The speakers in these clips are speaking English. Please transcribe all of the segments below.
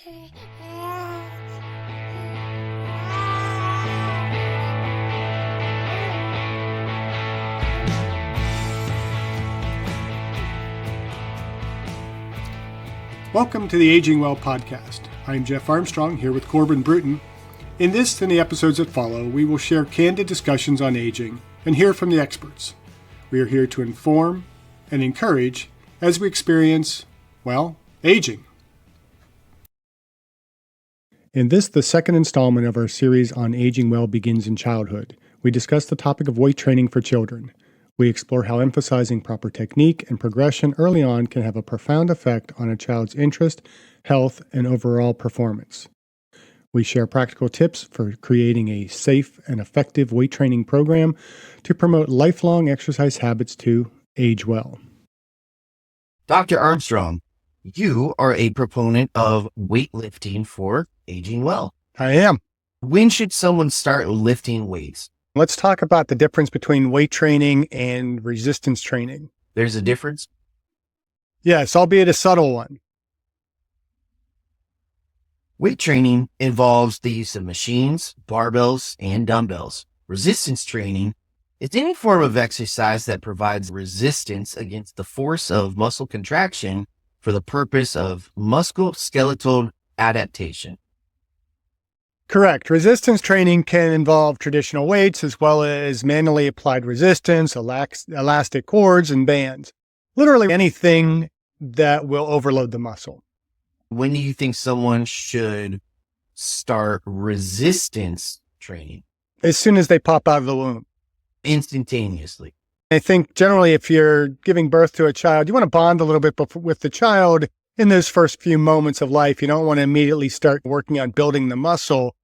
Welcome to the Aging Well podcast. I'm Jeff Armstrong here with Corbin Bruton. In this and the episodes that follow, we will share candid discussions on aging and hear from the experts. We are here to inform and encourage as we experience, well, aging. In this, the second installment of our series on Aging Well begins in childhood. We discuss the topic of weight training for children. We explore how emphasizing proper technique and progression early on can have a profound effect on a child's interest, health, and overall performance. We share practical tips for creating a safe and effective weight training program to promote lifelong exercise habits to age well. Dr. Armstrong, you are a proponent of weightlifting for aging well. I am. When should someone start lifting weights? Let's talk about the difference between weight training and resistance training. There's a difference? Yes, albeit a subtle one. Weight training involves the use of machines, barbells, and dumbbells. Resistance training is any form of exercise that provides resistance against the force of muscle contraction for the purpose of musculoskeletal adaptation. Correct. Resistance training can involve traditional weights as well as manually applied resistance, elastic cords, and bands. Literally anything that will overload the muscle. When do you think someone should start resistance training? As soon as they pop out of the womb. Instantaneously. I think generally if you're giving birth to a child, you want to bond a little bit with the child in those first few moments of life. You don't want to immediately start working on building the muscle.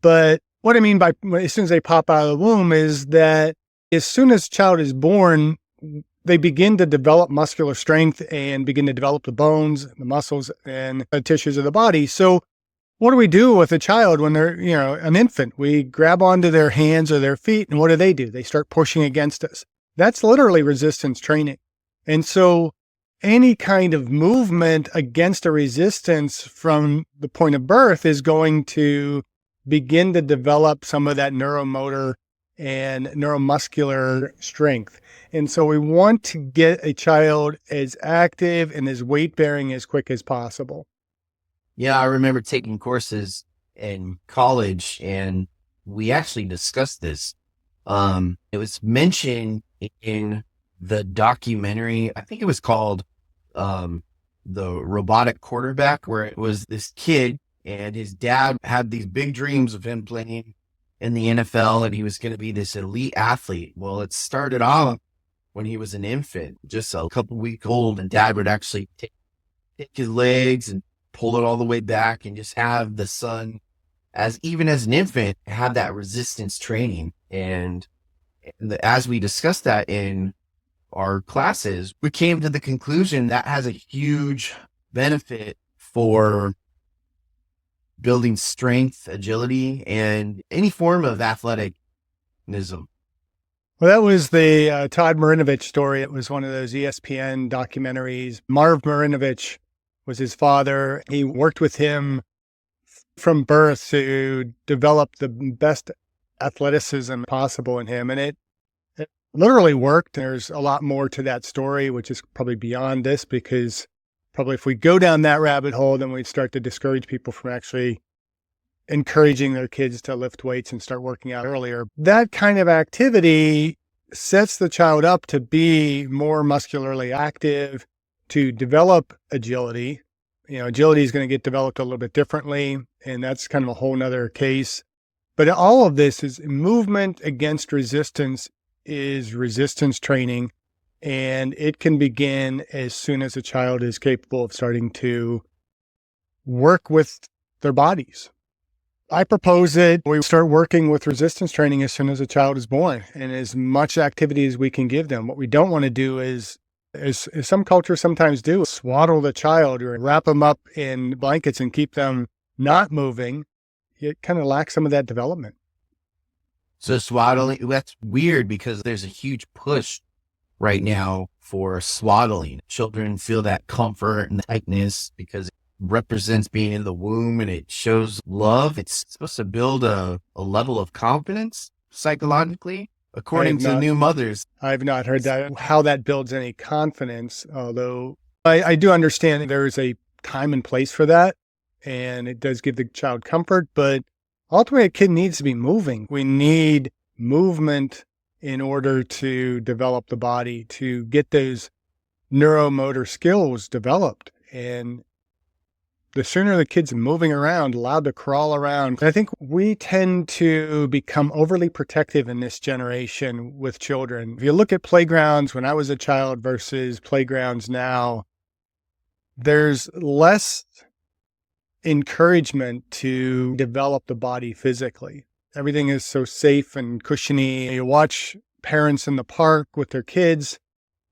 But what I mean by as soon as they pop out of the womb is that as soon as a child is born, they begin to develop muscular strength and begin to develop the bones, the muscles, and the tissues of the body. So what do we do with a child when they're, an infant? We grab onto their hands or their feet, and what do? They start pushing against us. That's literally resistance training. And so any kind of movement against a resistance from the point of birth is going to begin to develop some of that neuromotor and neuromuscular strength. And so we want to get a child as active and as weight-bearing as quick as possible. Yeah, I remember taking courses in college, and we actually discussed this. It was mentioned in the documentary, I think it was called The Robotic Quarterback, where it was this kid and his dad had these big dreams of him playing in the NFL, and he was going to be this elite athlete. Well, it started off when he was an infant, just a couple weeks old, and dad would actually take his legs and pull it all the way back and just have the son, even as an infant, have that resistance training. And as we discussed that in our classes, we came to the conclusion that has a huge benefit for building strength, agility, and any form of athleticism. Well, that was the Todd Marinovich story. It was one of those ESPN documentaries. Marv Marinovich was his father. He worked with him from birth to develop the best athleticism possible in him. And it literally worked. There's a lot more to that story, which is probably beyond this, because probably if we go down that rabbit hole, then we'd start to discourage people from actually encouraging their kids to lift weights and start working out earlier. That kind of activity sets the child up to be more muscularly active, to develop agility. Agility is going to get developed a little bit differently, and that's kind of a whole nother case. But all of this is movement against resistance is resistance training, and it can begin as soon as a child is capable of starting to work with their bodies. I propose that we start working with resistance training as soon as a child is born, and as much activity as we can give them. What we don't want to do is, as some cultures sometimes do, swaddle the child or wrap them up in blankets and keep them not moving. It kind of lacks some of that development. So swaddling, that's weird because there's a huge push right now for swaddling. Children feel that comfort and tightness because represents being in the womb and it shows love. It's supposed to build a level of confidence psychologically, according to new mothers. I've not heard that, how that builds any confidence, although I do understand there's a time and place for that, and it does give the child comfort, but ultimately a kid needs to be moving. We need movement in order to develop the body, to get those neuromotor skills developed. And the sooner the kid's moving around, allowed to crawl around, I think we tend to become overly protective in this generation with children. If you look at playgrounds when I was a child versus playgrounds now, there's less encouragement to develop the body physically. Everything is so safe and cushiony. You watch parents in the park with their kids.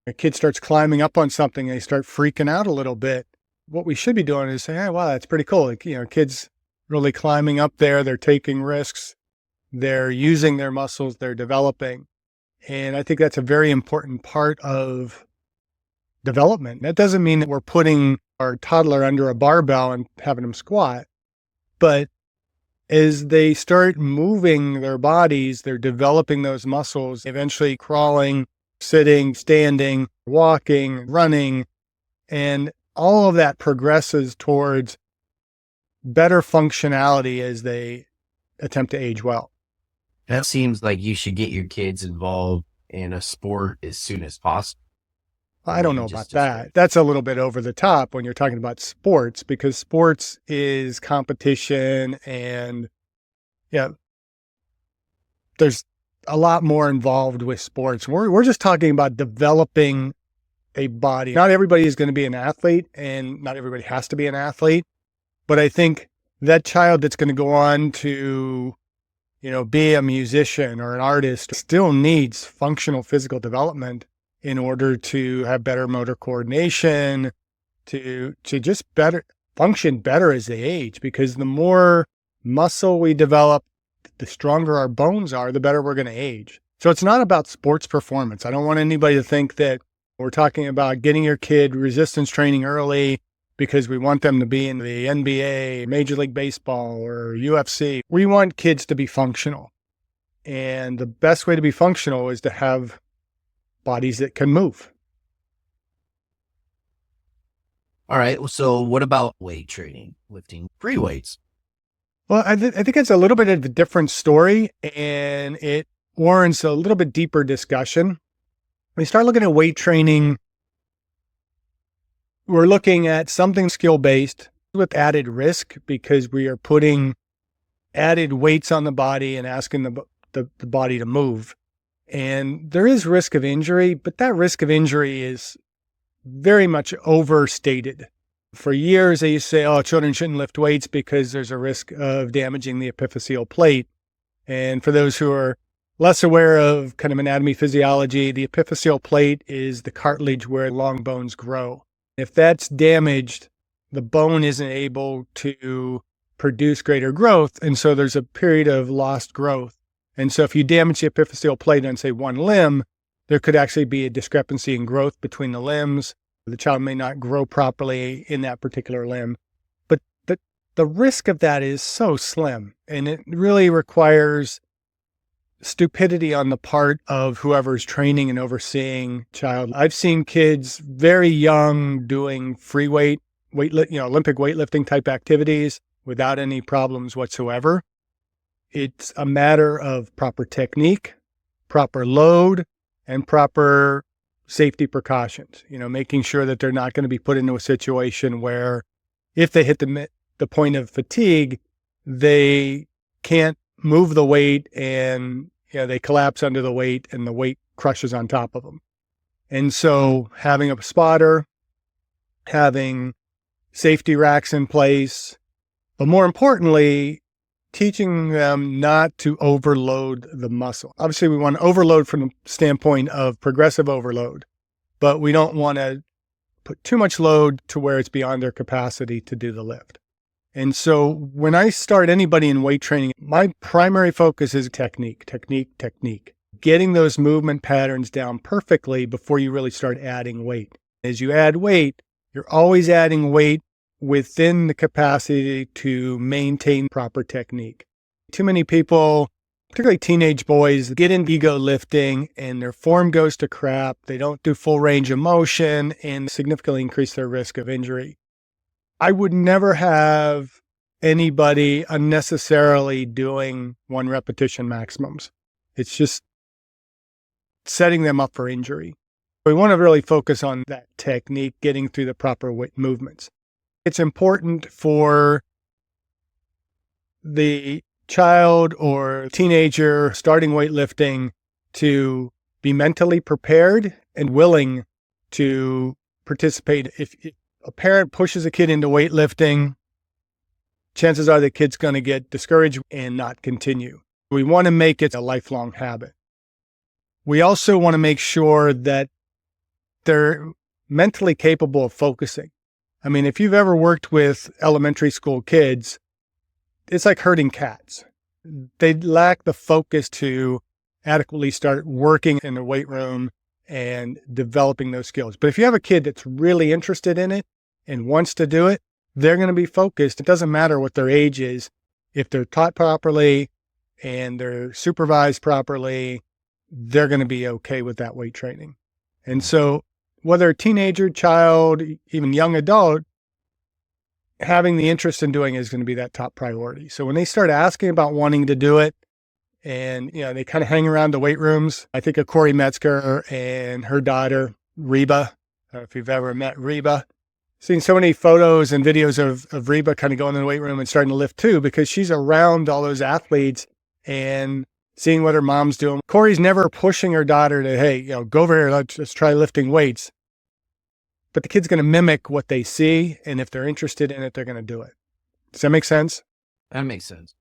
A kid starts climbing up on something, and they start freaking out a little bit. What we should be doing is saying, hey, wow, that's pretty cool. Like, kids really climbing up there. They're taking risks. They're using their muscles. They're developing. And I think that's a very important part of development. That doesn't mean that we're putting our toddler under a barbell and having them squat. But as they start moving their bodies, they're developing those muscles, eventually crawling, sitting, standing, walking, running, and all of that progresses towards better functionality as they attempt to age well. That seems like you should get your kids involved in a sport as soon as possible. I don't know about that. That's a little bit over the top when you're talking about sports, because sports is competition and there's a lot more involved with sports. We're just talking about developing a body. Not everybody is going to be an athlete, and not everybody has to be an athlete. But I think that child that's going to go on to, be a musician or an artist still needs functional physical development in order to have better motor coordination, to just function better as they age. Because the more muscle we develop, the stronger our bones are, the better we're going to age. So it's not about sports performance. I don't want anybody to think that we're talking about getting your kid resistance training early because we want them to be in the NBA, Major League Baseball, or UFC. We want kids to be functional. And the best way to be functional is to have bodies that can move. All right. So what about weight training, lifting free weights? Well, I think it's a little bit of a different story, and it warrants a little bit deeper discussion. When you start looking at weight training, we're looking at something skill-based with added risk, because we are putting added weights on the body and asking the body to move. And there is risk of injury, but that risk of injury is very much overstated. For years, they used to say, children shouldn't lift weights because there's a risk of damaging the epiphyseal plate. And for those who are less aware of kind of anatomy physiology, the epiphyseal plate is the cartilage where long bones grow. If that's damaged, the bone isn't able to produce greater growth, and so there's a period of lost growth. And so if you damage the epiphyseal plate on, say, one limb, there could actually be a discrepancy in growth between the limbs. The child may not grow properly in that particular limb. But the risk of that is so slim, and it really requires stupidity on the part of whoever's training and overseeing child. I've seen kids very young doing free weight, Olympic weightlifting type activities without any problems whatsoever. It's a matter of proper technique, proper load, and proper safety precautions, making sure that they're not going to be put into a situation where if they hit the point of fatigue, they can't move the weight and they collapse under the weight and the weight crushes on top of them. And so having a spotter, having safety racks in place, but more importantly, teaching them not to overload the muscle. Obviously, we want to overload from the standpoint of progressive overload, but we don't want to put too much load to where it's beyond their capacity to do the lift. And so when I start anybody in weight training, my primary focus is technique. Getting those movement patterns down perfectly before you really start adding weight. As you add weight, you're always adding weight within the capacity to maintain proper technique. Too many people, particularly teenage boys, get in ego lifting and their form goes to crap. They don't do full range of motion and significantly increase their risk of injury. I would never have anybody unnecessarily doing 1 repetition maximums. It's just setting them up for injury. We want to really focus on that technique, getting through the proper movements. It's important for the child or teenager starting weightlifting to be mentally prepared and willing to participate. If a parent pushes a kid into weightlifting, chances are the kid's going to get discouraged and not continue. We want to make it a lifelong habit. We also want to make sure that they're mentally capable of focusing. I mean, if you've ever worked with elementary school kids, it's like herding cats. They lack the focus to adequately start working in the weight room and developing those skills. But if you have a kid that's really interested in it and wants to do it, they're going to be focused. It doesn't matter what their age is. If they're taught properly and they're supervised properly, they're going to be okay with that weight training. And so whether a teenager, child, even young adult, having the interest in doing it is going to be that top priority. So when they start asking about wanting to do it and, they kind of hang around the weight rooms, I think of Corey Metzger and her daughter, Reba. I don't know if you've ever met Reba. Seen so many photos and videos of Reba kind of going in the weight room and starting to lift too, because she's around all those athletes and seeing what her mom's doing. Corey's never pushing her daughter to, hey, go over here, let's try lifting weights. But the kid's going to mimic what they see, and if they're interested in it, they're going to do it. Does that make sense? That makes sense.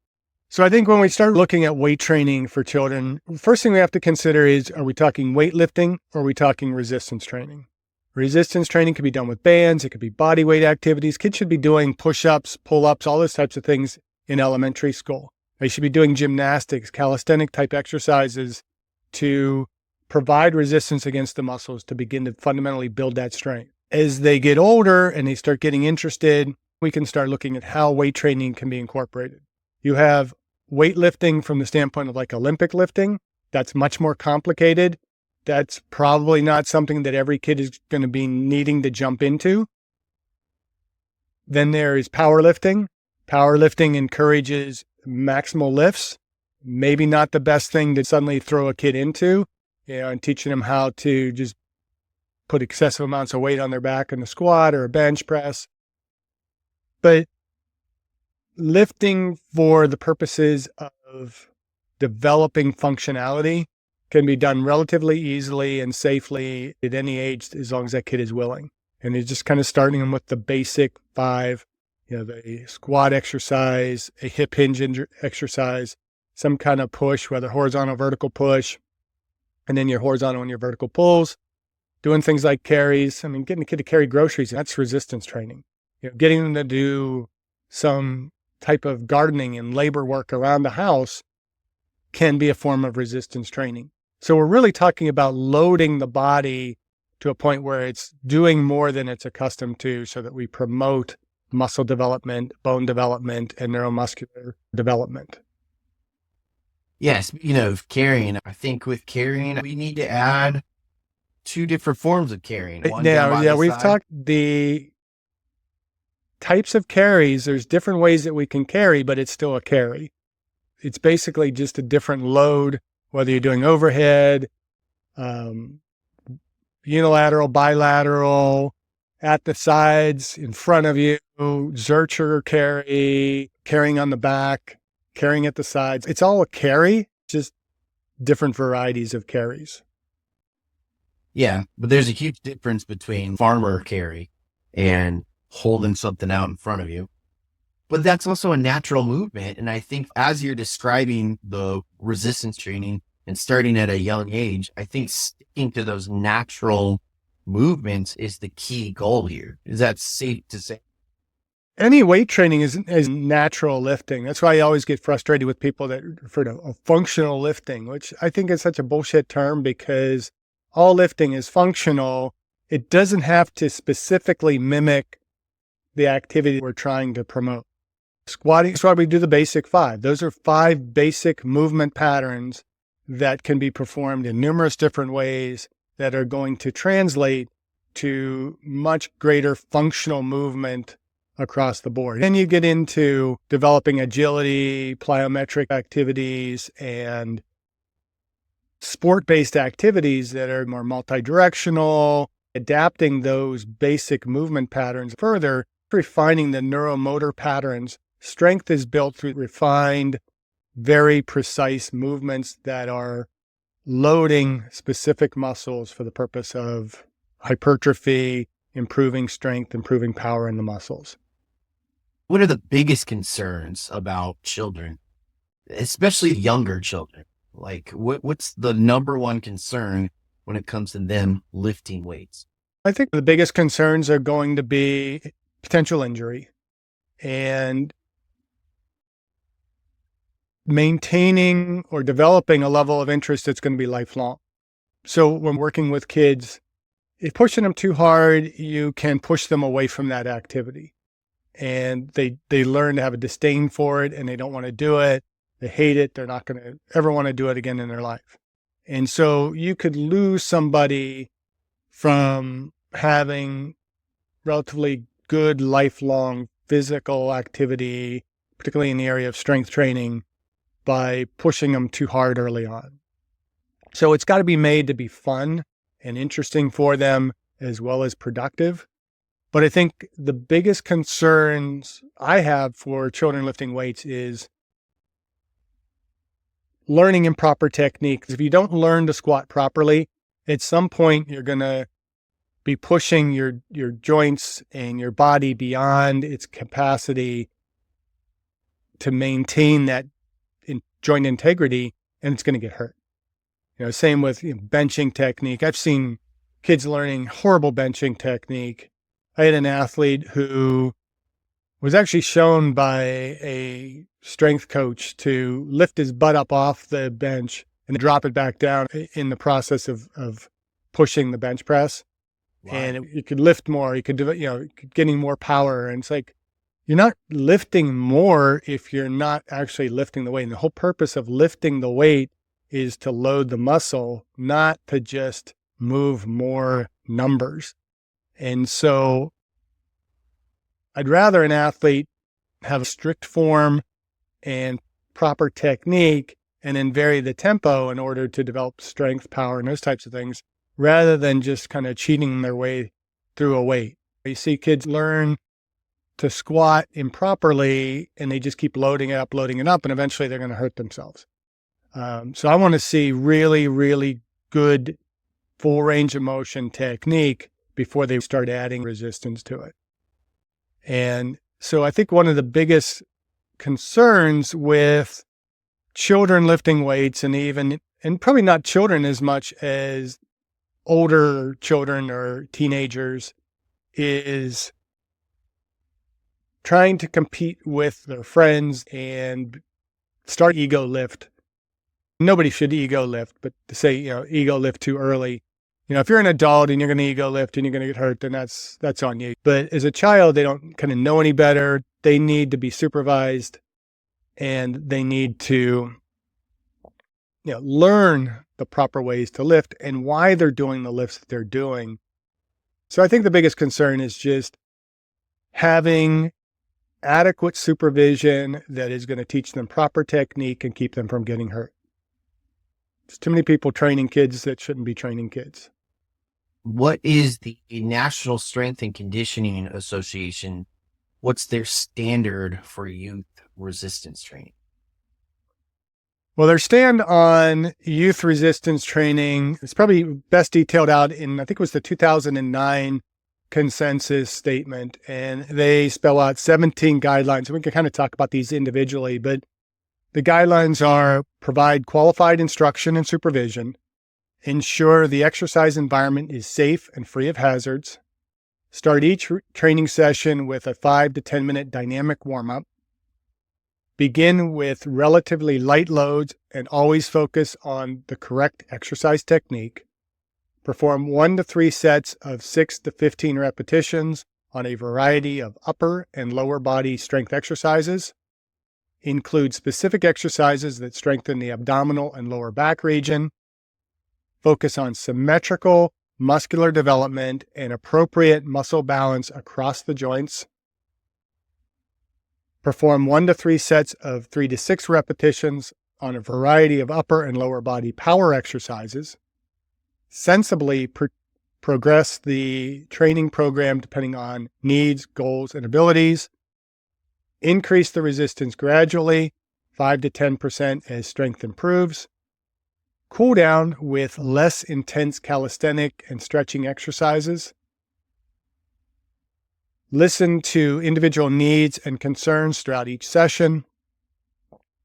So I think when we start looking at weight training for children, the first thing we have to consider is, are we talking weightlifting or are we talking resistance training? Resistance training can be done with bands. It could be body weight activities. Kids should be doing push-ups, pull-ups, all those types of things in elementary school. They should be doing gymnastics, calisthenic type exercises to provide resistance against the muscles to begin to fundamentally build that strength. As they get older and they start getting interested, we can start looking at how weight training can be incorporated. You have weightlifting from the standpoint of like Olympic lifting. That's much more complicated. That's probably not something that every kid is going to be needing to jump into. Then there is powerlifting. Powerlifting encourages maximal lifts. Maybe not the best thing to suddenly throw a kid into, and teaching them how to just put excessive amounts of weight on their back in a squat or a bench press. But lifting for the purposes of developing functionality can be done relatively easily and safely at any age, as long as that kid is willing. And it's just kind of starting them with the basic 5, the squat exercise, a hip hinge exercise, some kind of push, whether horizontal, vertical push, and then your horizontal and your vertical pulls, doing things like carries. I mean, getting a kid to carry groceries, that's resistance training. Getting them to do some type of gardening and labor work around the house can be a form of resistance training. So we're really talking about loading the body to a point where it's doing more than it's accustomed to, so that we promote muscle development, bone development, and neuromuscular development. Yes, speaking of carrying, I think with carrying, we need to add 2 different forms of carrying. We've talked the types of carries. There's different ways that we can carry, but it's still a carry. It's basically just a different load, whether you're doing overhead, unilateral, bilateral, at the sides, in front of you, Zercher carry, carrying on the back, carrying at the sides. It's all a carry, just different varieties of carries. Yeah, but there's a huge difference between farmer carry and holding something out in front of you. But that's also a natural movement. And I think as you're describing the resistance training and starting at a young age, I think sticking to those natural movements is the key goal here. Is that safe to say? Any weight training is natural lifting. That's why I always get frustrated with people that refer to functional lifting, which I think is such a bullshit term, because all lifting is functional. It doesn't have to specifically mimic the activity we're trying to promote. Squatting, we do the basic 5. Those are 5 basic movement patterns that can be performed in numerous different ways that are going to translate to much greater functional movement across the board. Then you get into developing agility, plyometric activities, and sport-based activities that are more multidirectional, adapting those basic movement patterns further, refining the neuromotor patterns. Strength is built through refined, very precise movements that are loading specific muscles for the purpose of hypertrophy, improving strength, improving power in the muscles. What are the biggest concerns about children, especially younger children? Like, what's the number one concern when it comes to them lifting weights? I think the biggest concerns are going to be potential injury and maintaining or developing a level of interest that's going to be lifelong. So when working with kids, if pushing them too hard, you can push them away from that activity. And they learn to have a disdain for it, and they don't want to do it. They hate it. They're not going to ever want to do it again in their life. And so you could lose somebody from having relatively good lifelong physical activity, particularly in the area of strength training, by pushing them too hard early on. So it's got to be made to be fun and interesting for them as well as productive. But I think the biggest concerns I have for children lifting weights is learning improper techniques. If you don't learn to squat properly, at some point you're going to be pushing your joints and your body beyond its capacity to maintain that joint integrity, and it's going to get hurt. Same with benching technique. I've seen kids learning horrible benching technique. I had an athlete who was actually shown by a strength coach to lift his butt up off the bench and drop it back down in the process of pushing the bench press. Wow. And you could lift more, you could do, getting more power. And it's like, you're not lifting more if you're not actually lifting the weight. And the whole purpose of lifting the weight is to load the muscle, not to just move more numbers. And so I'd rather an athlete have a strict form and proper technique and then vary the tempo in order to develop strength, power, and those types of things, rather than just kind of cheating their way through a weight. You see kids learn to squat improperly and they just keep loading it up, and eventually they're going to hurt themselves. So I want to see really, really good full range of motion technique before they start adding resistance to it. And so I think one of the biggest concerns with children lifting weights, and probably not children as much as older children or teenagers, is trying to compete with their friends and start ego lift. Nobody should ego lift, but to say, ego lift too early. If you're an adult and you're going to ego lift and you're going to get hurt, then that's on you. But as a child, they don't kind of know any better. They need to be supervised and they need to, learn the proper ways to lift and why they're doing the lifts that they're doing. So I think the biggest concern is just having adequate supervision that is going to teach them proper technique and keep them from getting hurt. There's too many people training kids that shouldn't be training kids. What is the National Strength and Conditioning Association? What's their standard for youth resistance training? Well, their stand on youth resistance training is probably best detailed out in, I think it was the 2009 consensus statement, and they spell out 17 guidelines. And we can kind of talk about these individually, but the guidelines are: provide qualified instruction and supervision, ensure the exercise environment is safe and free of hazards, start each training session with a 5 to 10 minute dynamic warm-up, begin with relatively light loads and always focus on the correct exercise technique, perform 1 to 3 sets of 6 to 15 repetitions on a variety of upper and lower body strength exercises. Include specific exercises that strengthen the abdominal and lower back region. Focus on symmetrical muscular development and appropriate muscle balance across the joints. Perform 1 to 3 sets of 3 to 6 repetitions on a variety of upper and lower body power exercises. Sensibly progress the training program depending on needs, goals, and abilities. Increase the resistance gradually, 5 to 10% as strength improves. Cool down with less intense calisthenic and stretching exercises. Listen to individual needs and concerns throughout each session.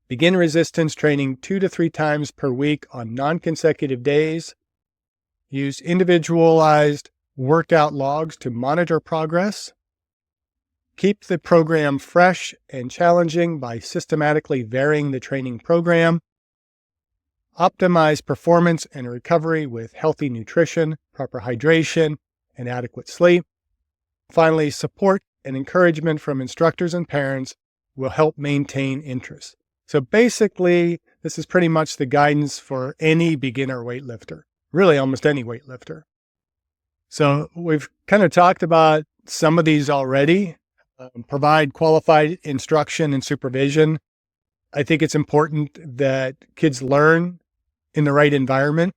Begin resistance training 2 to 3 times per week on non-consecutive days. Use individualized workout logs to monitor progress. Keep the program fresh and challenging by systematically varying the training program. Optimize performance and recovery with healthy nutrition, proper hydration, and adequate sleep. Finally, support and encouragement from instructors and parents will help maintain interest. So basically, this is pretty much the guidance for any beginner weightlifter, really almost any weightlifter. So we've kind of talked about some of these already. Provide qualified instruction and supervision. I think it's important that kids learn in the right environment.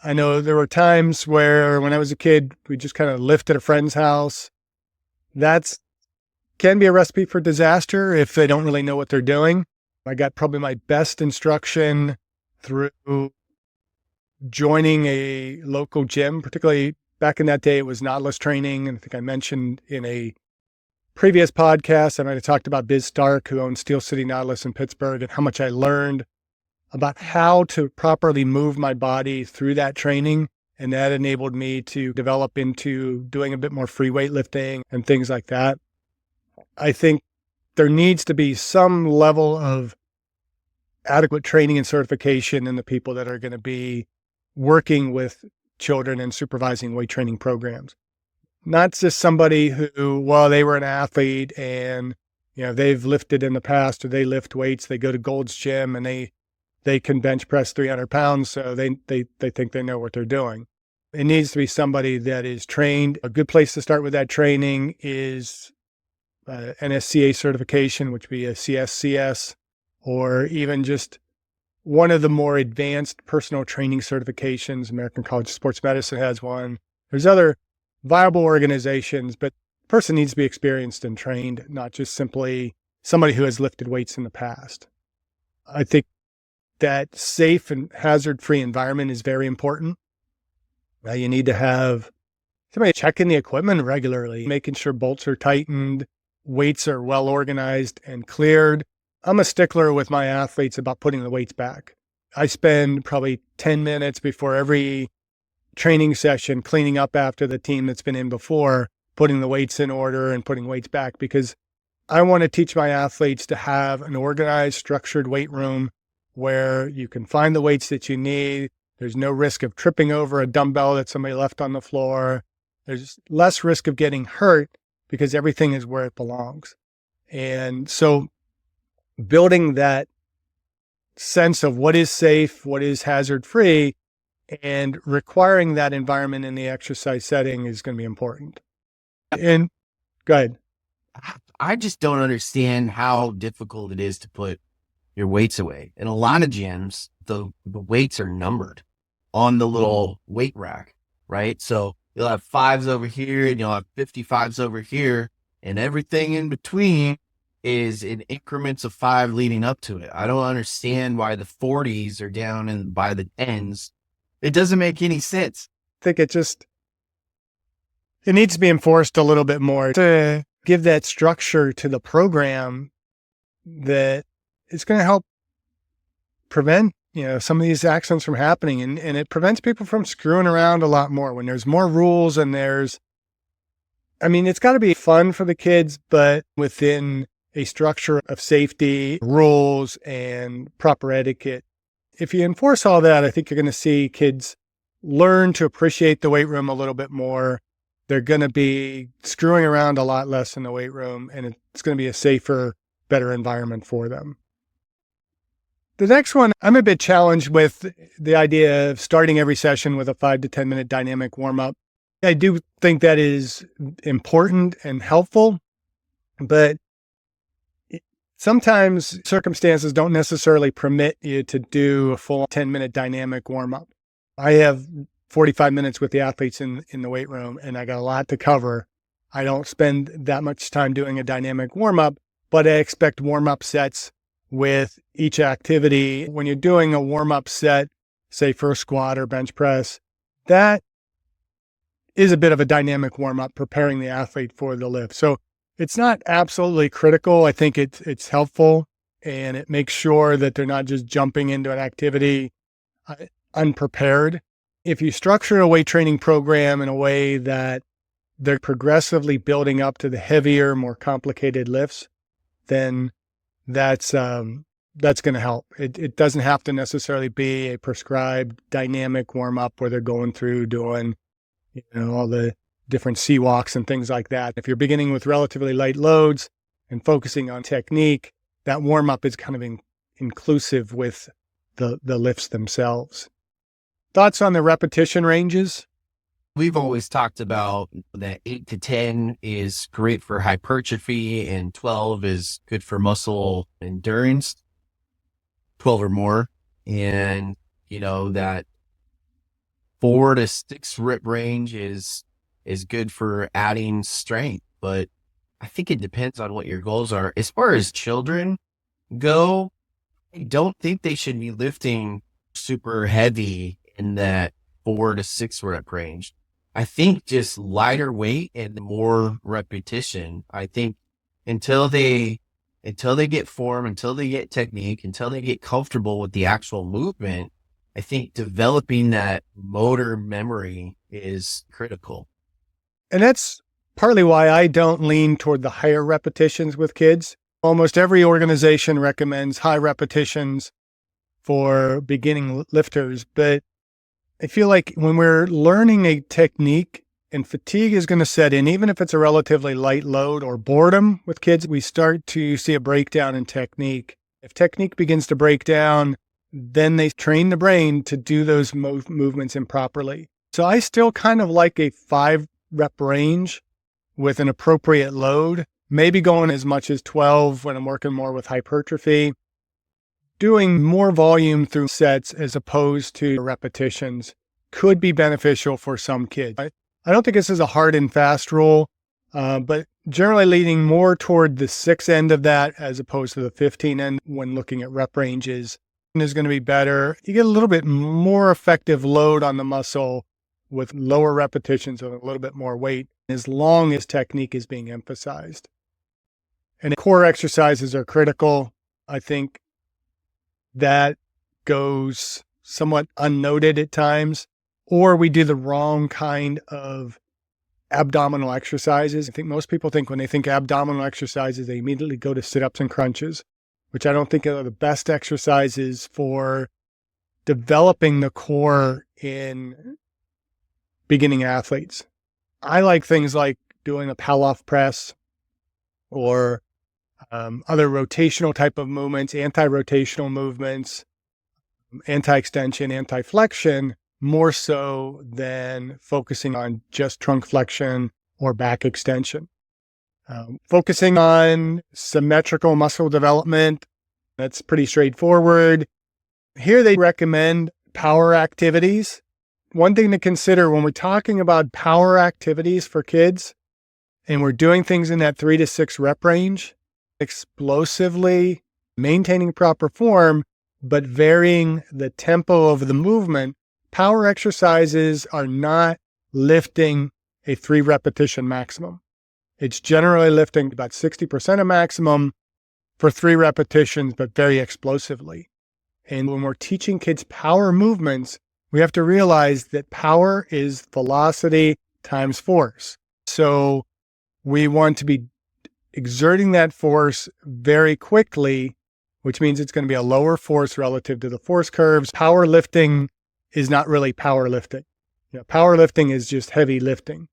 I know there were times where when I was a kid, we just kind of lift at a friend's house. That can be a recipe for disaster if they don't really know what they're doing. I got probably my best instruction through joining a local gym, particularly back in that day, it was Nautilus training. And I think I mentioned in a previous podcast, I might have talked about Biz Stark, who owns Steel City Nautilus in Pittsburgh, and how much I learned about how to properly move my body through that training. And that enabled me to develop into doing a bit more free weightlifting and things like that. I think there needs to be some level of adequate training and certification in the people that are going to be working with children and supervising weight training programs. Not just somebody who, well, they were an athlete and, they've lifted in the past, or they lift weights, they go to Gold's Gym and they can bench press 300 pounds, so they think they know what they're doing. It needs to be somebody that is trained. A good place to start with that training is NSCA certification, which would be a CSCS, or even just one of the more advanced personal training certifications. American College of Sports Medicine has one. There's other viable organizations, but the person needs to be experienced and trained, not just simply somebody who has lifted weights in the past. I think that safe and hazard-free environment is very important. You need to have somebody checking the equipment regularly, making sure bolts are tightened, weights are well organized and cleared. I'm a stickler with my athletes about putting the weights back. I spend probably 10 minutes before every training session cleaning up after the team that's been in before, putting the weights in order and putting weights back, because I want to teach my athletes to have an organized, structured weight room where you can find the weights that you need. There's no risk of tripping over a dumbbell that somebody left on the floor. There's less risk of getting hurt because everything is where it belongs. And so building that sense of what is safe, what is hazard-free, and requiring that environment in the exercise setting is going to be important. And go ahead. I just don't understand how difficult it is to put your weights away. In a lot of gyms, the weights are numbered on the little weight rack, right? So you'll have 5s over here and you'll have 55s over here, and everything in between is in increments of 5 leading up to it. I don't understand why the 40s are down and by the ends. It doesn't make any sense. I think it needs to be enforced a little bit more to give that structure to the program that it's going to help prevent, some of these accidents from happening. And it prevents people from screwing around a lot more when there's more rules and it's got to be fun for the kids, but within a structure of safety, rules, and proper etiquette. If you enforce all that, I think you're going to see kids learn to appreciate the weight room a little bit more they're going to be screwing around a lot less in the weight room, and it's going to be a safer, better environment for them. The next one, I'm a bit challenged with the idea of starting every session with a 5 to 10 minute dynamic warm-up. I do think that is important and helpful, but sometimes circumstances don't necessarily permit you to do a full 10-minute dynamic warm-up. I have 45 minutes with the athletes in the weight room, and I got a lot to cover. I don't spend that much time doing a dynamic warm-up, but I expect warm-up sets with each activity. When you're doing a warm-up set, say for a squat or bench press, that is a bit of a dynamic warm-up, preparing the athlete for the lift. So it's not absolutely critical. I think it's helpful, and it makes sure that they're not just jumping into an activity unprepared. If you structure a weight training program in a way that they're progressively building up to the heavier, more complicated lifts, then that's going to help. It doesn't have to necessarily be a prescribed dynamic warm-up where they're going through doing, all the different sea walks and things like that. If you're beginning with relatively light loads and focusing on technique, that warm-up is kind of inclusive with the lifts themselves. Thoughts on the repetition ranges? We've always talked about that 8 to 10 is great for hypertrophy and 12 is good for muscle endurance, 12 or more. And, that 4 to 6 rep range is good for adding strength. But I think it depends on what your goals are. As far as children go, I don't think they should be lifting super heavy in that 4 to 6 rep range. I think just lighter weight and more repetition. I think until they get form, until they get technique, until they get comfortable with the actual movement, I think developing that motor memory is critical. And that's partly why I don't lean toward the higher repetitions with kids. Almost every organization recommends high repetitions for beginning lifters, but I feel like when we're learning a technique and fatigue is going to set in, even if it's a relatively light load or boredom with kids, we start to see a breakdown in technique. If technique begins to break down, then they train the brain to do those movements improperly. So I still kind of like a 5 rep range with an appropriate load, maybe going as much as 12 when I'm working more with hypertrophy. Doing more volume through sets as opposed to repetitions could be beneficial for some kids. I don't think this is a hard and fast rule, but generally leaning more toward the 6 end of that as opposed to the 15 end when looking at rep ranges is going to be better. You get a little bit more effective load on the muscle with lower repetitions and a little bit more weight, as long as technique is being emphasized. And core exercises are critical. I think that goes somewhat unnoted at times, or we do the wrong kind of abdominal exercises. I think most people think when they think abdominal exercises, they immediately go to sit-ups and crunches, which I don't think are the best exercises for developing the core in beginning athletes. I like things like doing a Palloff press or other rotational type of movements, anti-rotational movements, anti-extension, anti-flexion, more so than focusing on just trunk flexion or back extension. Focusing on symmetrical muscle development, that's pretty straightforward. Here they recommend power activities. One thing to consider when we're talking about power activities for kids, and we're doing things in that 3 to 6 rep range, explosively maintaining proper form, but varying the tempo of the movement, power exercises are not lifting a 3 repetition maximum. It's generally lifting about 60% of maximum for 3 repetitions, but very explosively. And when we're teaching kids power movements, we have to realize that power is velocity times force. So we want to be exerting that force very quickly, which means it's going to be a lower force relative to the force curves. Powerlifting is not really powerlifting. Powerlifting is just heavy lifting.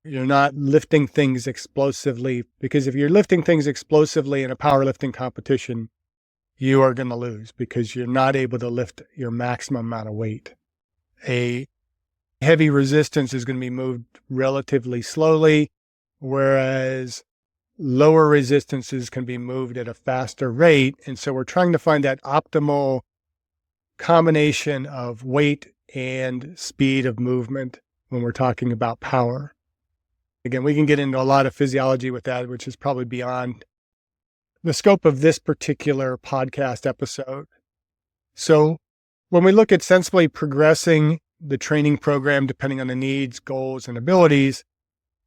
You're not lifting things explosively, because if you're lifting things explosively in a powerlifting competition, you are going to lose because you're not able to lift your maximum amount of weight. A heavy resistance is going to be moved relatively slowly, whereas lower resistances can be moved at a faster rate. And so we're trying to find that optimal combination of weight and speed of movement when we're talking about power. Again, we can get into a lot of physiology with that, which is probably beyond the scope of this particular podcast episode. So when we look at sensibly progressing the training program, depending on the needs, goals, and abilities,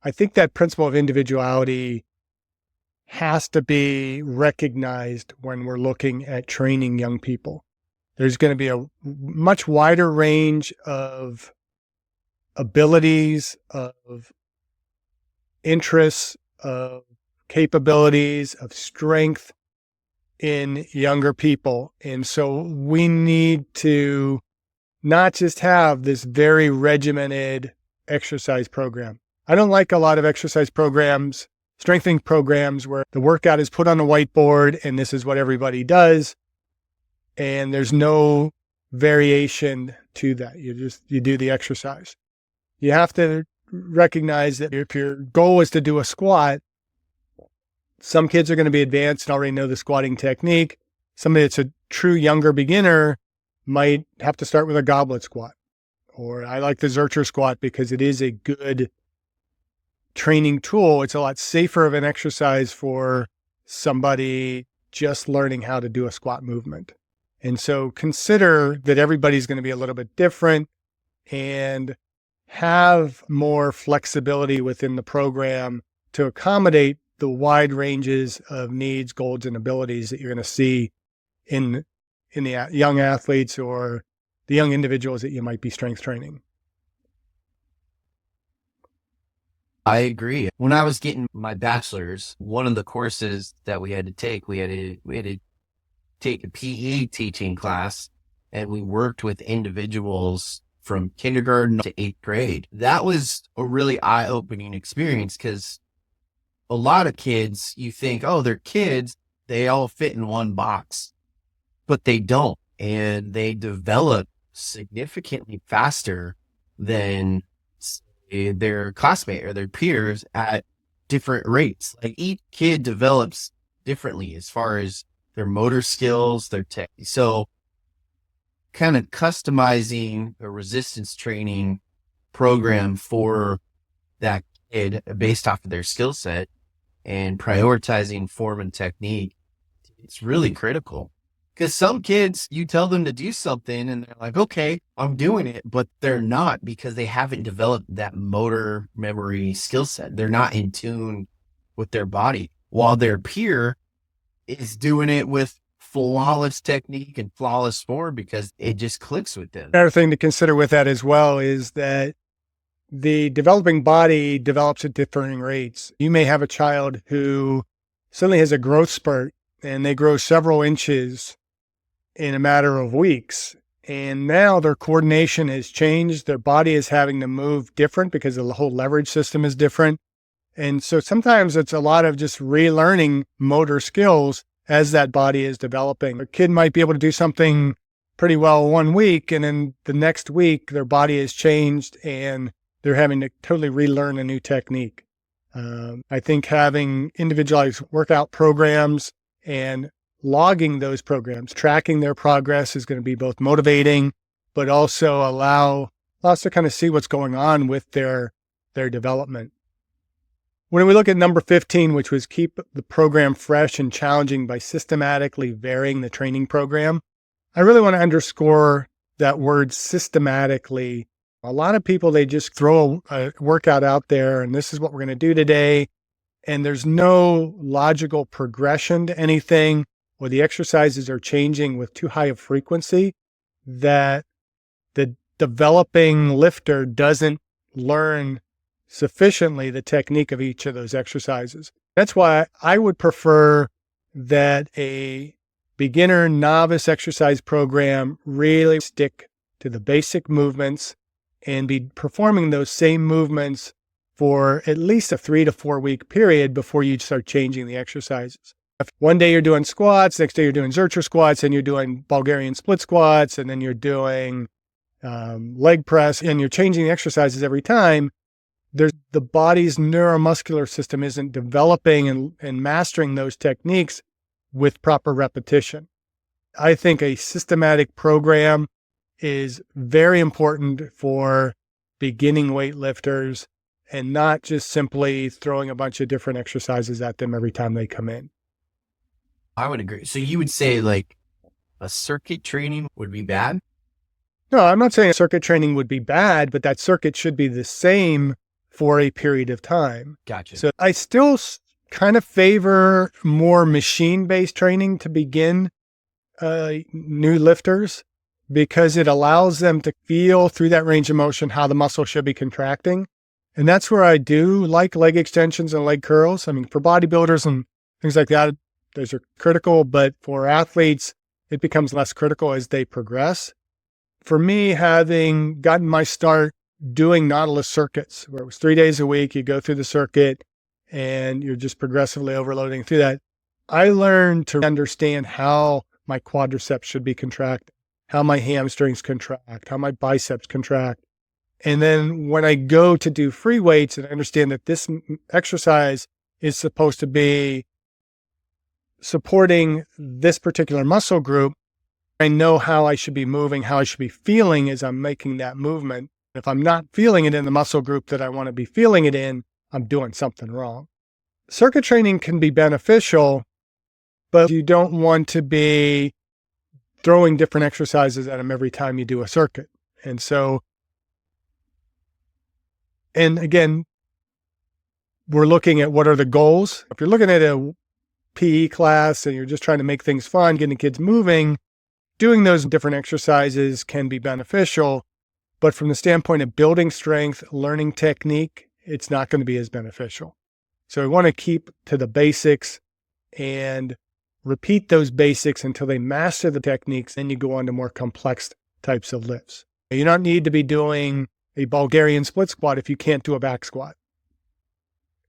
I think that principle of individuality has to be recognized when we're looking at training young people. There's going to be a much wider range of abilities, of interests, of capabilities, of strength in younger people. And so we need to not just have this very regimented exercise program. I don't like a lot of exercise programs, strengthening programs, where the workout is put on a whiteboard and this is what everybody does. And there's no variation to that. You do the exercise. You have to recognize that if your goal is to do a squat, some kids are going to be advanced and already know the squatting technique. Somebody that's a true younger beginner might have to start with a goblet squat. Or I like the Zercher squat because it is a good training tool. It's a lot safer of an exercise for somebody just learning how to do a squat movement. And so consider that everybody's going to be a little bit different and have more flexibility within the program to accommodate the wide ranges of needs, goals, and abilities that you're going to see in the young athletes or the young individuals that you might be strength training. I agree. When I was getting my bachelor's, one of the courses that we had to take, we had to take a PE teaching class, and we worked with individuals from kindergarten to 8th grade. That was a really eye-opening experience because a lot of kids, you think, oh, they're kids, they all fit in one box, but they don't. And they develop significantly faster than their classmate or their peers at different rates. Like each kid develops differently as far as their motor skills, their tech. So kind of customizing a resistance training program for that kid based off of their skill set and prioritizing form and technique, it's really critical. Because some kids, you tell them to do something and they're like, okay, I'm doing it, but they're not because they haven't developed that motor memory skill set. They're not in tune with their body, while their peer is doing it with flawless technique and flawless form because it just clicks with them. Another thing to consider with that as well is that the developing body develops at differing rates. You may have a child who suddenly has a growth spurt and they grow several inches in a matter of weeks. And now their coordination has changed. Their body is having to move different because the whole leverage system is different. And so sometimes it's a lot of just relearning motor skills as that body is developing. A kid might be able to do something pretty well 1 week, and then the next week their body has changed and they're having to totally relearn a new technique. I think having individualized workout programs and logging those programs, tracking their progress is going to be both motivating, but also allow us to kind of see what's going on with their development. When we look at number 15, which was keep the program fresh and challenging by systematically varying the training program, I really want to underscore that word systematically. A lot of people, they just throw a workout out there and this is what we're going to do today. And there's no logical progression to anything, or the exercises are changing with too high of frequency that the developing lifter doesn't learn sufficiently the technique of each of those exercises. That's why I would prefer that a beginner novice exercise program really stick to the basic movements and be performing those same movements for at least a 3 to 4 week period before you start changing the exercises. If one day you're doing squats, next day you're doing Zercher squats, and you're doing Bulgarian split squats, and then you're doing leg press, and you're changing the exercises every time, the body's neuromuscular system isn't developing and mastering those techniques with proper repetition. I think a systematic program is very important for beginning weightlifters, and not just simply throwing a bunch of different exercises at them every time they come in. I would agree. So you would say like a circuit training would be bad? No, I'm not saying circuit training would be bad, but that circuit should be the same for a period of time. Gotcha. So I still kind of favor more machine-based training to begin new lifters, because it allows them to feel through that range of motion how the muscle should be contracting. And that's where I do like leg extensions and leg curls. I mean, for bodybuilders and things like that, those are critical, but for athletes, it becomes less critical as they progress. For me, having gotten my start doing Nautilus circuits, where it was 3 days a week, you go through the circuit and you're just progressively overloading through that, I learned to understand how my quadriceps should be contracted, how my hamstrings contract, how my biceps contract. And then when I go to do free weights and I understand that this exercise is supposed to be supporting this particular muscle group, I know how I should be moving, how I should be feeling as I'm making that movement. If I'm not feeling it in the muscle group that I want to be feeling it in, I'm doing something wrong. Circuit training can be beneficial, but you don't want to be throwing different exercises at them every time you do a circuit. And again, we're looking at what are the goals. If you're looking at a PE class and you're just trying to make things fun, getting the kids moving, doing those different exercises can be beneficial. But from the standpoint of building strength, learning technique, it's not going to be as beneficial. So we want to keep to the basics and repeat those basics until they master the techniques. Then you go on to more complex types of lifts. You don't need to be doing a Bulgarian split squat if you can't do a back squat.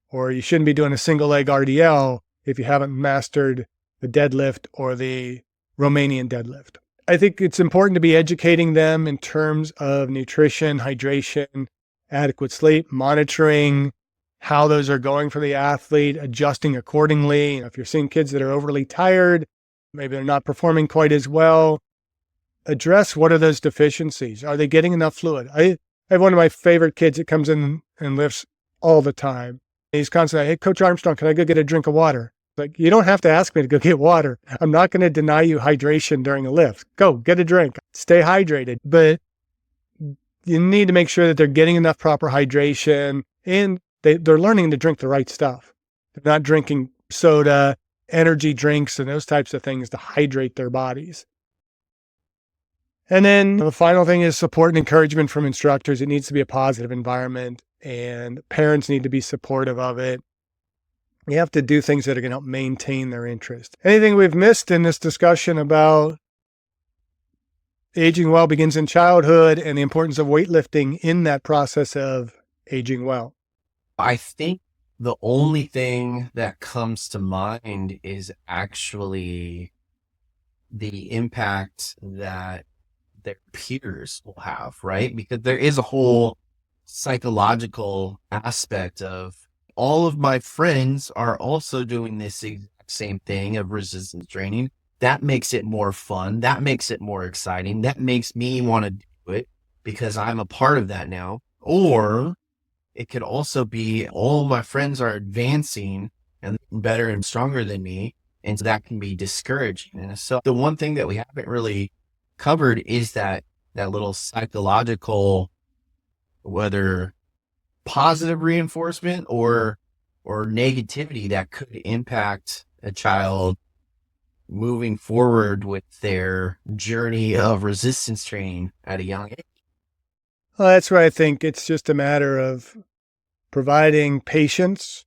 Or you shouldn't be doing a single leg RDL if you haven't mastered the deadlift or the Romanian deadlift. I think it's important to be educating them in terms of nutrition, hydration, adequate sleep, monitoring how those are going for the athlete, adjusting accordingly. If you're seeing kids that are overly tired, maybe they're not performing quite as well, address what are those deficiencies. Are they getting enough fluid? I have one of my favorite kids that comes in and lifts all the time. He's constantly, hey, Coach Armstrong, can I go get a drink of water? Like, you don't have to ask me to go get water. I'm not going to deny you hydration during a lift. Go get a drink, stay hydrated. But you need to make sure that they're getting enough proper hydration and they're learning to drink the right stuff. They're not drinking soda, energy drinks, and those types of things to hydrate their bodies. And then the final thing is support and encouragement from instructors. It needs to be a positive environment, and parents need to be supportive of it. You have to do things that are going to help maintain their interest. Anything we've missed in this discussion about aging well begins in childhood and the importance of weightlifting in that process of aging well? I think the only thing that comes to mind is actually the impact that their peers will have, right? Because there is a whole psychological aspect of all of my friends are also doing this exact same thing of resistance training. That makes it more fun. That makes it more exciting. That makes me want to do it because I'm a part of that now. Or it could also be all my friends are advancing and better and stronger than me. And so that can be discouraging. And so the one thing that we haven't really covered is that little psychological, whether positive reinforcement or negativity that could impact a child moving forward with their journey of resistance training at a young age. Well, that's where I think it's just a matter of providing patience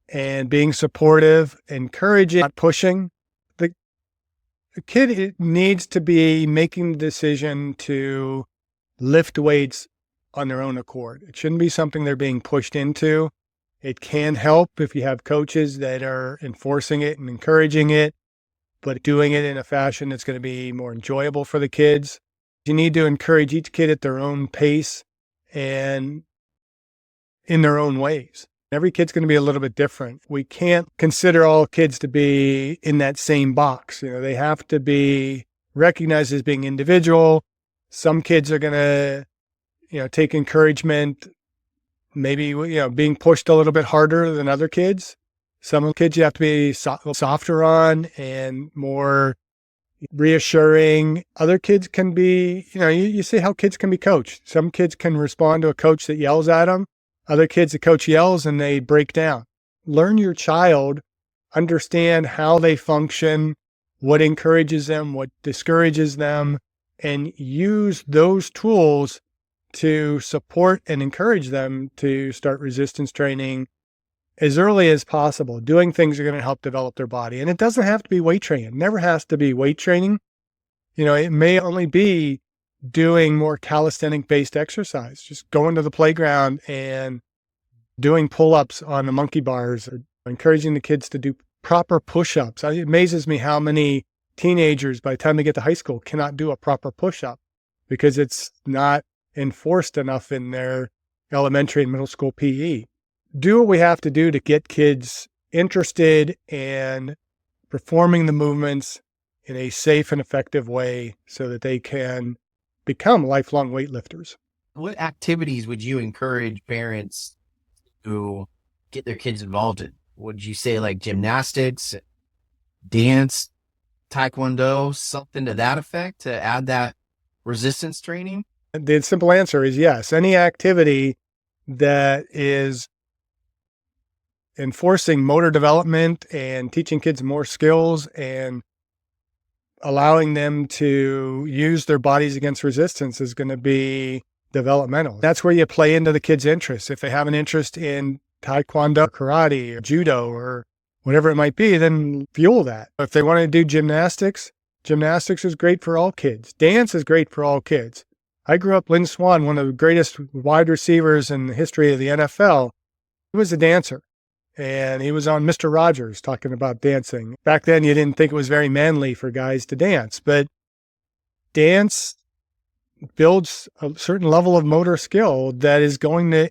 and being supportive, encouraging, not pushing. The kid needs to be making the decision to lift weights on their own accord. It shouldn't be something they're being pushed into. It can help if you have coaches that are enforcing it and encouraging it, but doing it in a fashion that's going to be more enjoyable for the kids. You need to encourage each kid at their own pace and in their own ways. Every kid's going to be a little bit different. We can't consider all kids to be in that same box. They have to be recognized as being individual. Some kids are going to, take encouragement, maybe, being pushed a little bit harder than other kids. Some kids you have to be softer on and more reassuring. Other kids can be, you see how kids can be coached. Some kids can respond to a coach that yells at them. Other kids, the coach yells and they break down. Learn your child, understand how they function, what encourages them, what discourages them, and use those tools to support and encourage them to start resistance training as early as possible. Doing things are going to help develop their body. And it doesn't have to be weight training. It never has to be weight training. It may only be doing more calisthenic-based exercise, just going to the playground and doing pull-ups on the monkey bars, or encouraging the kids to do proper push-ups. It amazes me how many teenagers, by the time they get to high school, cannot do a proper push-up because it's not enforced enough in their elementary and middle school PE. Do what we have to do to get kids interested in performing the movements in a safe and effective way so that they can become lifelong weightlifters. What activities would you encourage parents to get their kids involved in? Would you say like gymnastics, dance, taekwondo, something to that effect to add that resistance training? The simple answer is yes. Any activity that is enforcing motor development and teaching kids more skills and allowing them to use their bodies against resistance is going to be developmental. That's where you play into the kids' interests. If they have an interest in taekwondo, karate, or judo, or whatever it might be, then fuel that. If they want to do gymnastics is great for all kids. Dance is great for all kids. I grew up, Lynn Swann, one of the greatest wide receivers in the history of the NFL. He was a dancer. And he was on Mr. Rogers talking about dancing. Back then, you didn't think it was very manly for guys to dance, but dance builds a certain level of motor skill that is going to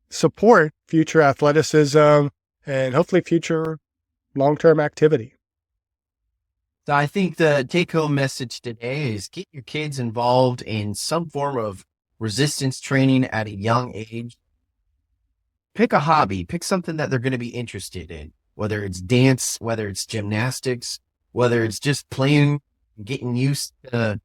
support future athleticism and hopefully future long-term activity. So I think the take-home message today is get your kids involved in some form of resistance training at a young age. Pick a hobby, pick something that they're going to be interested in, whether it's dance, whether it's gymnastics, whether it's just playing, getting used to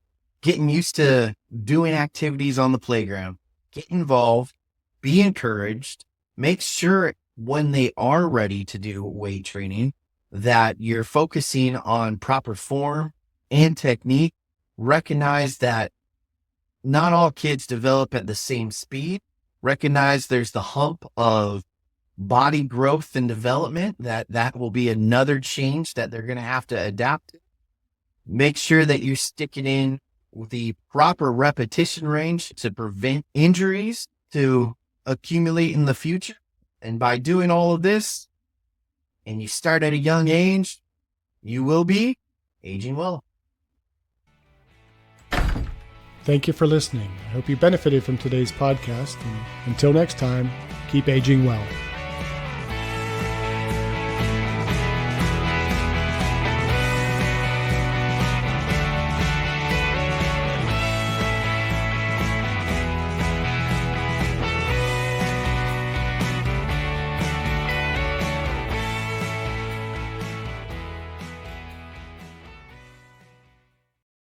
doing activities on the playground. Get involved, be encouraged, make sure when they are ready to do weight training that you're focusing on proper form and technique. Recognize that not all kids develop at the same speed. Recognize there's the hump of body growth and development, that will be another change that they're going to have to adapt to. Make sure that you're sticking in with the proper repetition range to prevent injuries to accumulate in the future. And by doing all of this, and you start at a young age, you will be aging well. Thank you for listening. I hope you benefited from today's podcast. And until next time, keep aging well.